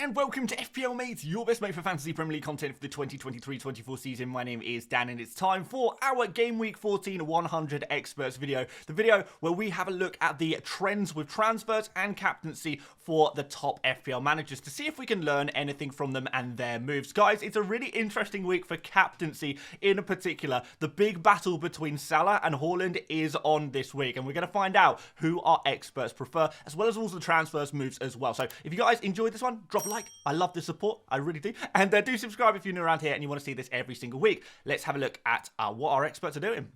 and welcome to FPL Mate, your best mate for fantasy Premier League content for the 2023-24 season. My name is Dan and it's time for our Game Week 14 100 Experts video. The video where we have a look at the trends with transfers and captaincy for the top FPL managers to see if we can learn anything from them and their moves. Guys, it's a really interesting week for captaincy in particular. The big battle between Salah and Haaland is on this week and we're going to find out who our experts prefer as well as all the transfers moves as well. So if you guys enjoyed this one, drop a like. I love the support. I really do. And do subscribe if you're new around here and you want to see this every single week. Let's have a look at what our experts are doing.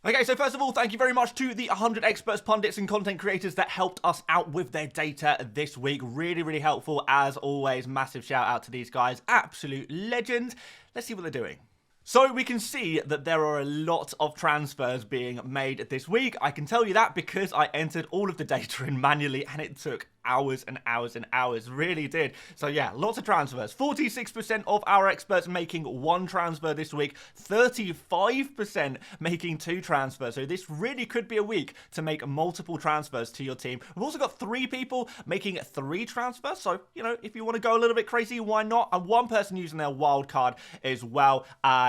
Okay, so first of all, thank you very much to the 100 experts, pundits, and content creators that helped us out with their data this week. Really, really helpful. As always, massive shout out to these guys. Absolute legends. Let's see what they're doing. So we can see that there are a lot of transfers being made this week. I can tell you that because I entered all of the data in manually and it took hours and hours and hours, really did. So yeah, lots of transfers. 46% of our experts making one transfer this week, 35% making two transfers. So this really could be a week to make multiple transfers to your team. We've also got 3 people making 3 transfers. So, you know, if you want to go a little bit crazy, why not? And 1 person using their wild card as well.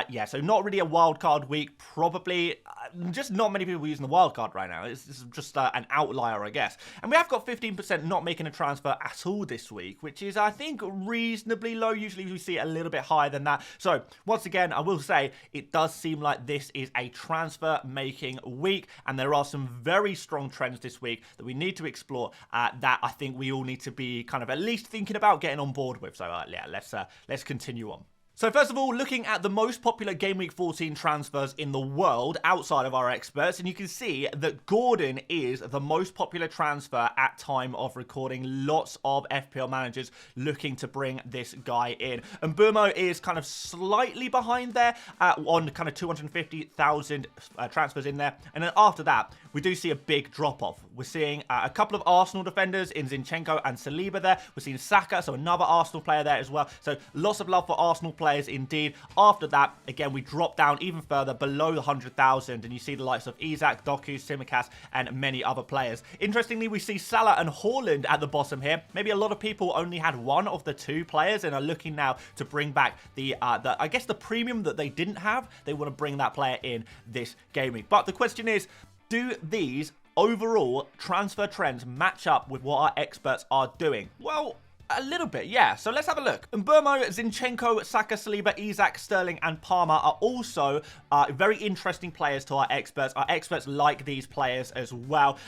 Yeah, so not really a wild card week. Probably just not many people using the wild card right now. It's just an outlier, I guess. And we have got 15% not making a transfer at all this week, which is, I think, reasonably low. Usually we see it a little bit higher than that. So once again, I will say it does seem like this is a transfer making week, and there are some very strong trends this week that we need to explore that I think we all need to be kind of at least thinking about getting on board with. So yeah, let's continue on. So first of all, looking at the most popular Game Week 14 transfers in the world outside of our experts, and you can see that Gordon is the most popular transfer at time of recording. Lots of FPL managers looking to bring this guy in. And Burmo is kind of slightly behind there on kind of 250,000 transfers in there. And then after that, we do see a big drop-off. We're seeing a couple of Arsenal defenders in Zinchenko and Saliba there. We're seeing Saka, so another Arsenal player there as well. So lots of love for Arsenal players indeed. After that, again, we drop down even further below the 100,000 and you see the likes of Isak, Doku, Tsimikas and many other players. Interestingly, we see Salah and Haaland at the bottom here. Maybe a lot of people only had one of the 2 players and are looking now to bring back the I guess the premium that they didn't have. They want to bring that player in this game week. But the question is, do these overall transfer trends match up with what our experts are doing? Well, a little bit, yeah. So let's have a look. Burmo, Zinchenko, Saka, Saliba, Isak, Sterling, and Palmer are also very interesting players to our experts. Our experts like these players as well.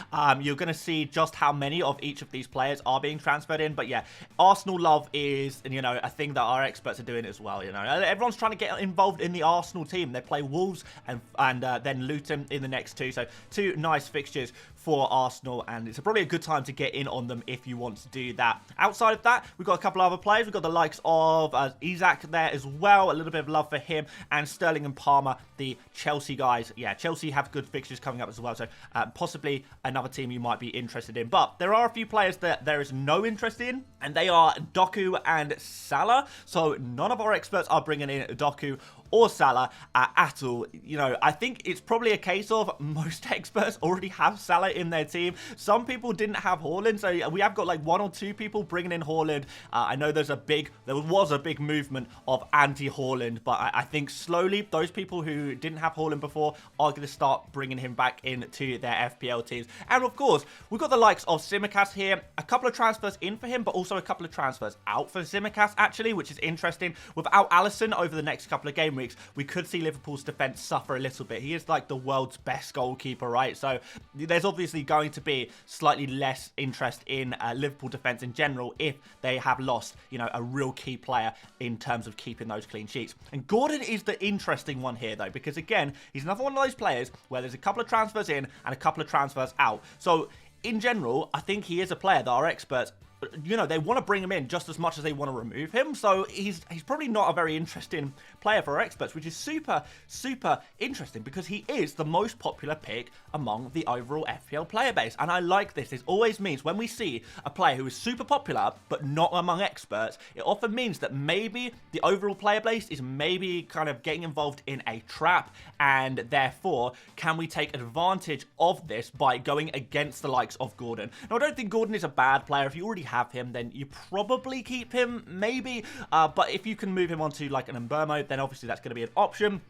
You're going to see just how many of each of these players are being transferred in. But yeah, Arsenal love is, you know, a thing that our experts are doing as well. You know, everyone's trying to get involved in the Arsenal team. They play Wolves and then Luton in the next 2. So 2 nice fixtures for Arsenal, and it's probably a good time to get in on them if you want to do that. Outside of that, we've got a couple of other players. We've got the likes of Isak there as well. A little bit of love for him, and Sterling and Palmer, the Chelsea guys. Yeah, Chelsea have good fixtures coming up as well, so possibly another team you might be interested in. But there are a few players that there is no interest in, and they are Doku and Salah. So none of our experts are bringing in Doku or Salah at all. You know, I think it's probably a case of most experts already have Salah in their team. Some people didn't have Haaland, so we have got like 1 or 2 people bringing in Haaland. I know there was a big movement of anti-Haaland, but I think slowly those people who didn't have Haaland before are going to start bringing him back into their FPL teams. And of course, we've got the likes of Tsimikas here. A couple of transfers in for him, but also a couple of transfers out for Tsimikas actually, which is interesting. Without Alisson over the next couple of game weeks, we could see Liverpool's defense suffer a little bit. He is like the world's best goalkeeper, right? So there's obviously going to be slightly less interest in Liverpool defense in general if they have lost, you know, a real key player in terms of keeping those clean sheets. And Gordon is the interesting one here though, because again, he's another one of those players where there's a couple of transfers in and a couple of transfers out. So in general, I think he is a player that our experts, you know, they want to bring him in just as much as they want to remove him. So he's probably not a very interesting player for our experts, which is super, super interesting because he is the most popular pick among the overall FPL player base. And I like this. This always means when we see a player who is super popular but not among experts, it often means that maybe the overall player base is maybe kind of getting involved in a trap, and therefore can we take advantage of this by going against the likes of Gordon. Now, I don't think Gordon is a bad player. If you already have him, then you probably keep him, maybe. But if you can move him onto like an Mbeumo, then obviously that's going to be an option.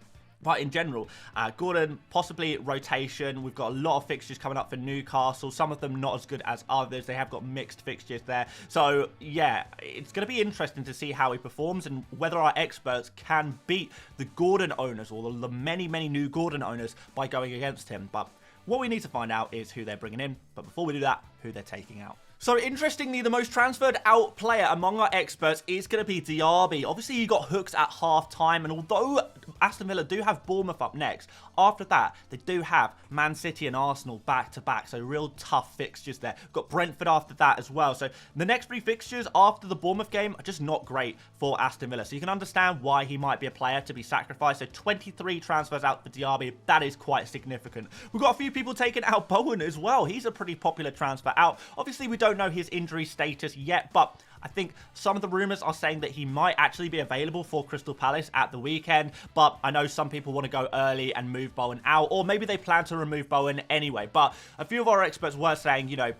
But in general, Gordon, possibly rotation. We've got a lot of fixtures coming up for Newcastle. Some of them not as good as others. They have got mixed fixtures there. So, yeah, it's going to be interesting to see how he performs and whether our experts can beat the Gordon owners or the many, many new Gordon owners by going against him. But what we need to find out is who they're bringing in. But before we do that, who they're taking out. So, interestingly, the most transferred out player among our experts is going to be Diaby. Obviously, he got hooked at half-time, and although Aston Villa do have Bournemouth up next, after that, they do have Man City and Arsenal back-to-back, so real tough fixtures there. We've got Brentford after that as well. So, the next 3 fixtures after the Bournemouth game are just not great for Aston Villa. So, you can understand why he might be a player to be sacrificed. So, 23 transfers out for Diaby. That is quite significant. We've got a few people taking out Bowen as well. He's a pretty popular transfer out. Obviously, we don't know his injury status yet, but I think some of the rumours are saying that he might actually be available for Crystal Palace at the weekend, but I know some people want to go early and move Bowen out, or maybe they plan to remove Bowen anyway. But a few of our experts were saying, you know,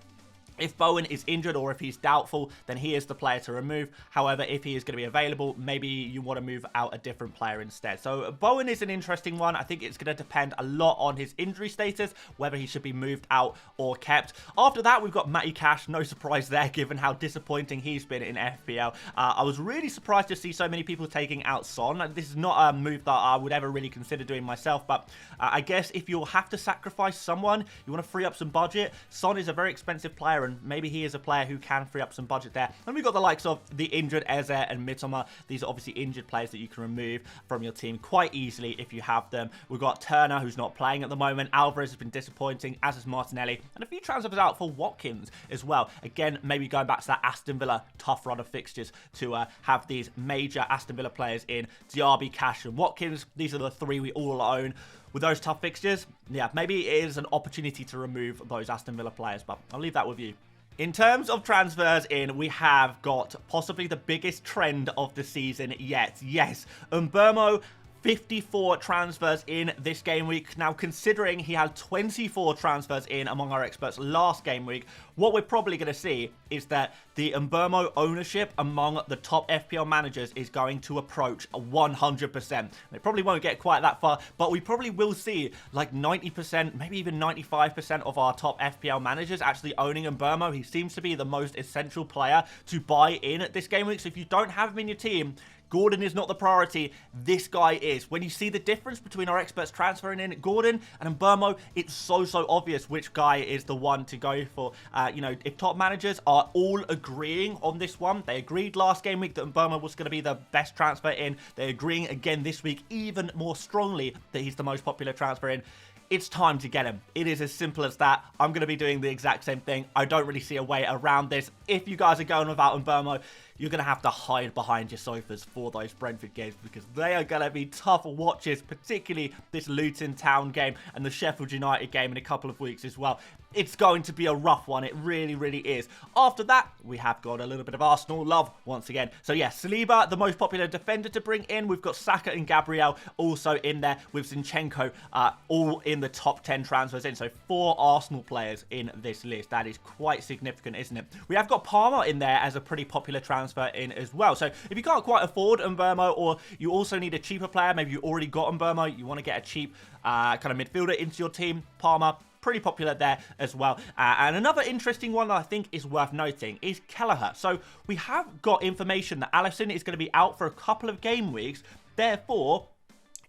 if Bowen is injured or if he's doubtful, then he is the player to remove. However, if he is going to be available, maybe you want to move out a different player instead. So Bowen is an interesting one. I think it's going to depend a lot on his injury status, whether he should be moved out or kept. After that, we've got Matty Cash. No surprise there, given how disappointing he's been in FPL. I was really surprised to see so many people taking out Son. This is not a move that I would ever really consider doing myself, but I guess if you'll have to sacrifice someone, you want to free up some budget. Son is a very expensive player, and maybe he is a player who can free up some budget there. And we've got the likes of the injured Eze and Mitoma. These are obviously injured players that you can remove from your team quite easily if you have them. We've got Turner, who's not playing at the moment. Alvarez has been disappointing, as is Martinelli. And a few transfers out for Watkins as well. Again, maybe going back to that Aston Villa tough run of fixtures to have these major Aston Villa players in Diaby, Cash and Watkins. These are the 3 we all own. With those tough fixtures, yeah, maybe it is an opportunity to remove those Aston Villa players, but I'll leave that with you. In terms of transfers in, we have got possibly the biggest trend of the season yet. Yes, Mbeumo, 54 transfers in this game week. Now, considering he had 24 transfers in among our experts last game week, what we're probably going to see is that the Mbeumo ownership among the top FPL managers is going to approach 100%. It probably won't get quite that far, but we probably will see like 90%, maybe even 95% of our top FPL managers actually owning Mbeumo. He seems to be the most essential player to buy in at this game week. So if you don't have him in your team, Gordon is not the priority. This guy is. When you see the difference between our experts transferring in Gordon and Mbeumo, it's so obvious which guy is the one to go for. You know, if top managers are all agreeing on this one, they agreed last game week that Mbeumo was going to be the best transfer in. They're agreeing again this week even more strongly that he's the most popular transfer in. It's time to get him. It is as simple as that. I'm going to be doing the exact same thing. I don't really see a way around this. If you guys are going without Mbeumo, you're going to have to hide behind your sofas for those Brentford games because they are going to be tough watches, particularly this Luton Town game and the Sheffield United game in a couple of weeks as well. It's going to be a rough one. It really is. After that, we have got a little bit of Arsenal love once again. So yeah, Saliba, the most popular defender to bring in. We've got Saka and Gabriel also in there with Zinchenko all in the top 10 transfers in. So 4 Arsenal players in this list. That is quite significant, isn't it? We have got Palmer in there as a pretty popular transfer in as well. So if you can't quite afford Mbeumo, or you also need a cheaper player, maybe you already got Mbeumo, you want to get a cheap kind of midfielder into your team, Palmer, pretty popular there as well. And another interesting one that I think is worth noting is Kelleher. So we have got information that Alisson is going to be out for a couple of game weeks. Therefore,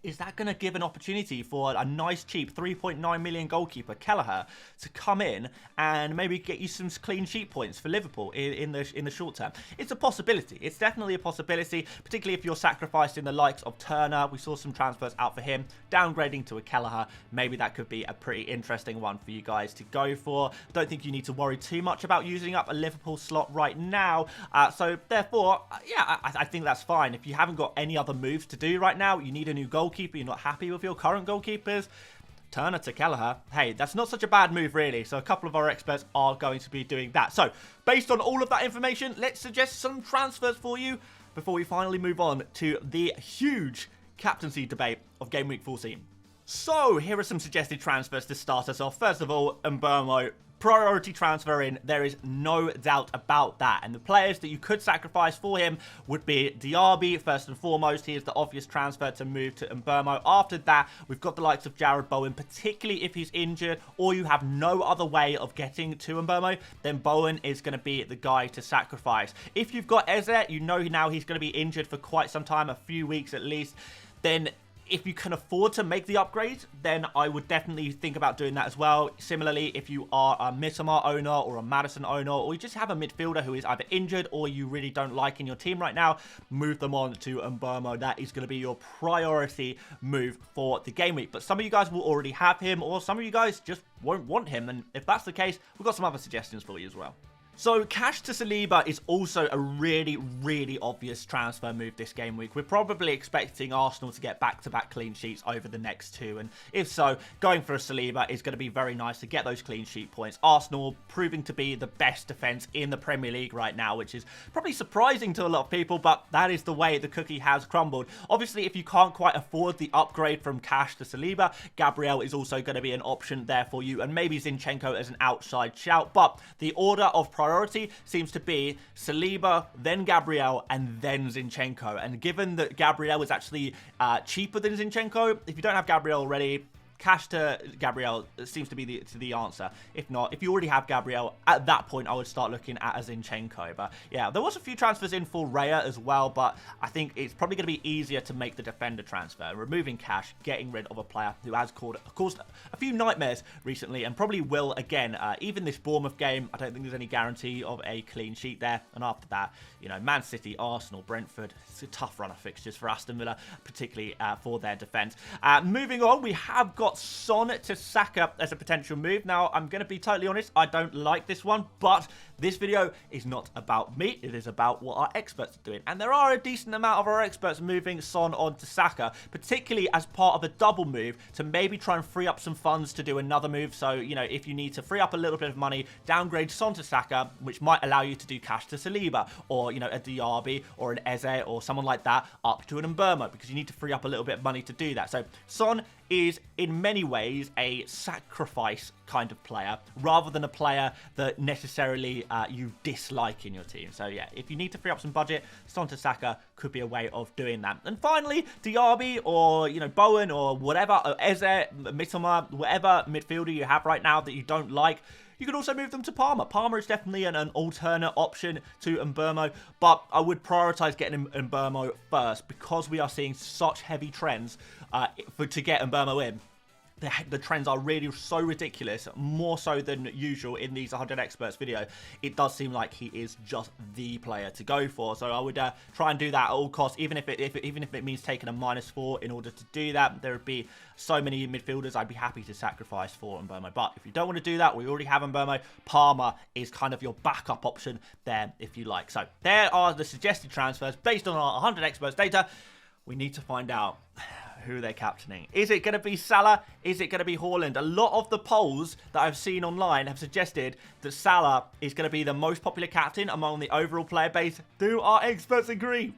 is that going to give an opportunity for a nice cheap 3.9 million goalkeeper Kelleher to come in and maybe get you some clean sheet points for Liverpool in the short term? It's a possibility. It's definitely a possibility, particularly if you're sacrificing the likes of Turner. We saw some transfers out for him, downgrading to a Kelleher. Maybe that could be a pretty interesting one for you guys to go for. Don't think you need to worry too much about using up a Liverpool slot right now. So therefore, yeah, I think that's fine. If you haven't got any other moves to do right now, you need a new goalkeeper, you're not happy with your current goalkeepers, Turner to Kelleher, hey, that's not such a bad move really. So a couple of our experts are going to be doing that. So based on all of that information, let's suggest some transfers for you before we finally move on to the huge captaincy debate of Game Week 14. So here are some suggested transfers to start us off. First of all, Mbeumo, priority transfer in. There is no doubt about that. And the players that you could sacrifice for him would be Diaby, first and foremost. He is the obvious transfer to move to Mbeumo. After that, we've got the likes of Jarrod Bowen, particularly if he's injured or you have no other way of getting to Mbeumo, then Bowen is going to be the guy to sacrifice. If you've got Eze, you know now he's going to be injured for quite some time, a few weeks at least, then if you can afford to make the upgrade, then I would definitely think about doing that as well. Similarly, if you are a Mitoma owner or a Madison owner, or you just have a midfielder who is either injured or you really don't like in your team right now, move them on to Mbeumo. That is going to be your priority move for the game week. But some of you guys will already have him, or some of you guys just won't want him. And if that's the case, we've got some other suggestions for you as well. So Cash to Saliba is also a really, really obvious transfer move this game week. We're probably expecting Arsenal to get back-to-back clean sheets over the next two. And if so, going for a Saliba is going to be very nice to get those clean sheet points. Arsenal proving to be the best defence in the Premier League right now, which is probably surprising to a lot of people, but that is the way the cookie has crumbled. Obviously, if you can't quite afford the upgrade from Cash to Saliba, Gabriel is also going to be an option there for you, and maybe Zinchenko as an outside shout. But the order of priority seems to be Saliba, then Gabriel, and then Zinchenko. And given that Gabriel is actually cheaper than Zinchenko, if you don't have Gabriel already, Cash to Gabriel seems to be the answer. If not, if you already have Gabriel, at that point, I would start looking at a Zinchenko. But yeah, there was a few transfers in for Raya as well, but I think it's probably going to be easier to make the defender transfer. Removing Cash, getting rid of a player who has caused a few nightmares recently and probably will again. Even this Bournemouth game, I don't think there's any guarantee of a clean sheet there. And after that, you know, Man City, Arsenal, Brentford, it's a tough run of fixtures for Aston Villa, particularly for their defence. Moving on, we have got Son to Saka as a potential move. Now, I'm going to be totally honest, I don't like this one, but this video is not about me. It is about what our experts are doing. And there are a decent amount of our experts moving Son on to Saka, particularly as part of a double move to maybe try and free up some funds to do another move. So, you know, if you need to free up a little bit of money, downgrade Son to Saka, which might allow you to do Cash to Saliba, or, you know, a Diaby or an Eze or someone like that up to an Mbeumo, because you need to free up a little bit of money to do that. So Son is in many ways a sacrifice kind of player rather than a player that necessarily you dislike in your team. So yeah, if you need to free up some budget, Son to Saka could be a way of doing that. And finally, Diaby or, you know, Bowen or whatever, or Eze, Mitoma, whatever midfielder you have right now that you don't like, you could also move them to Palmer. Palmer is definitely an alternate option to Mbeumo, but I would prioritise getting Mbeumo first because we are seeing such heavy trends to get Mbeumo in. The trends are really so ridiculous, more so than usual in these 100 Experts video. It does seem like he is just the player to go for. So I would try and do that at all costs, even if it means taking a -4 in order to do that. There would be so many midfielders I'd be happy to sacrifice for Mbeumo. But if you don't want to do that, we already have Mbeumo. Palmer is kind of your backup option there if you like. So there are the suggested transfers based on our 100 Experts data. We need to find out who they're captaining. Is it going to be Salah? Is it going to be Haaland? A lot of the polls that I've seen online have suggested that Salah is going to be the most popular captain among the overall player base. Do our experts agree?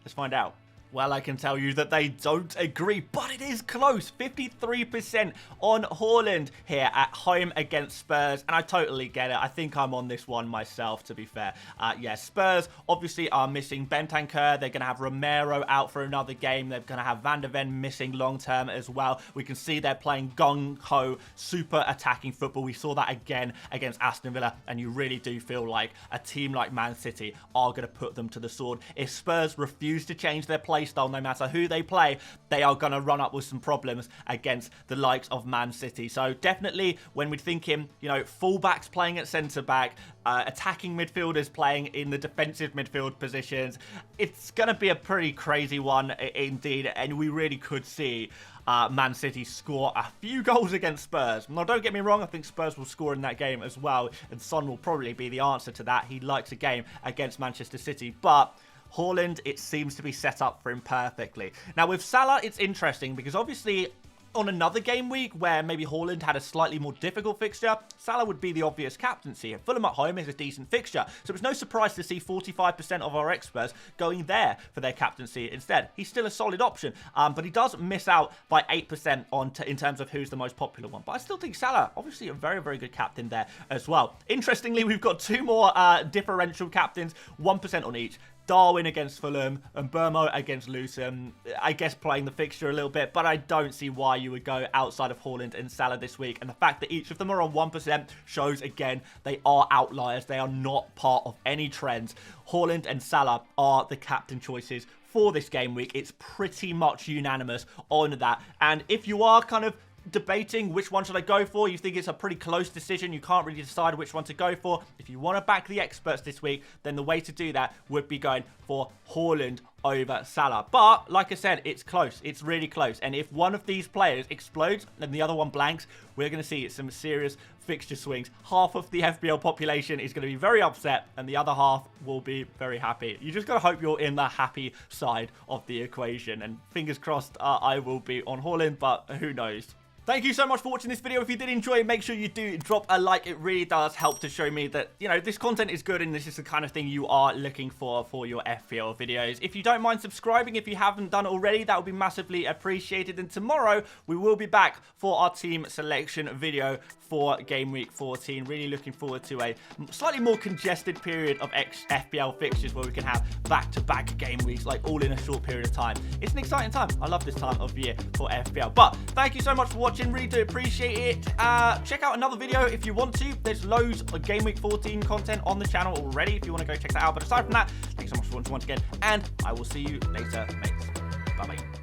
Let's find out. Well, I can tell you that they don't agree, but it is close. 53% on Haaland here at home against Spurs, and I totally get it. I think I'm on this one myself, to be fair. Yeah, Spurs obviously are missing Bentancur. They're going to have Romero out for another game. They're going to have Van de Ven missing long-term as well. We can see they're playing gung-ho, super attacking football. We saw that again against Aston Villa, and you really do feel like a team like Man City are going to put them to the sword. If Spurs refuse to change their play style, no matter who they play, they are going to run up with some problems against the likes of Man City. So definitely when we're thinking, you know, fullbacks playing at centre-back, attacking midfielders playing in the defensive midfield positions, it's going to be a pretty crazy one indeed, and we really could see Man City score a few goals against Spurs. Now, don't get me wrong, I think Spurs will score in that game as well, and Son will probably be the answer to that. He likes a game against Manchester City, but Haaland, it seems to be set up for him perfectly. Now, with Salah, it's interesting because obviously on another game week where maybe Haaland had a slightly more difficult fixture, Salah would be the obvious captaincy. Fulham at home is a decent fixture, so it's no surprise to see 45% of our experts going there for their captaincy instead. He's still a solid option, but he does miss out by 8% in terms of who's the most popular one. But I still think Salah, obviously a very, very good captain there as well. Interestingly, we've got two more differential captains, 1% on each. Darwin against Fulham and Burmo against Luton. I guess playing the fixture a little bit, but I don't see why you would go outside of Haaland and Salah this week. And the fact that each of them are on 1% shows, again, they are outliers. They are not part of any trends. Haaland and Salah are the captain choices for this game week. It's pretty much unanimous on that. And if you are kind of debating which one should I go for, you think it's a pretty close decision, you can't really decide which one to go for, if you want to back the experts this week, then the way to do that would be going for Haaland over Salah. But like I said, it's close, it's really close, and if one of these players explodes and the other one blanks, we're going to see some serious fixture swings. Half of the FPL population is going to be very upset and the other half will be very happy. You just got to hope you're in the happy side of the equation, and fingers crossed I will be on Haaland, but who knows. Thank you so much for watching this video. If you did enjoy it, make sure you do drop a like. It really does help to show me that, you know, this content is good and this is the kind of thing you are looking for your FPL videos. If you don't mind subscribing, if you haven't done already, that would be massively appreciated. And tomorrow, we will be back for our team selection video for Game Week 14. Really looking forward to a slightly more congested period of FPL fixtures where we can have back-to-back game weeks, like all in a short period of time. It's an exciting time. I love this time of year for FPL. But thank you so much for watching. Really do appreciate it. Check out another video if you want to. There's loads of Game Week 14 content on the channel already if you want to go check that out. But aside from that, thanks so much for watching once again, and I will see you later, mates. Bye-bye.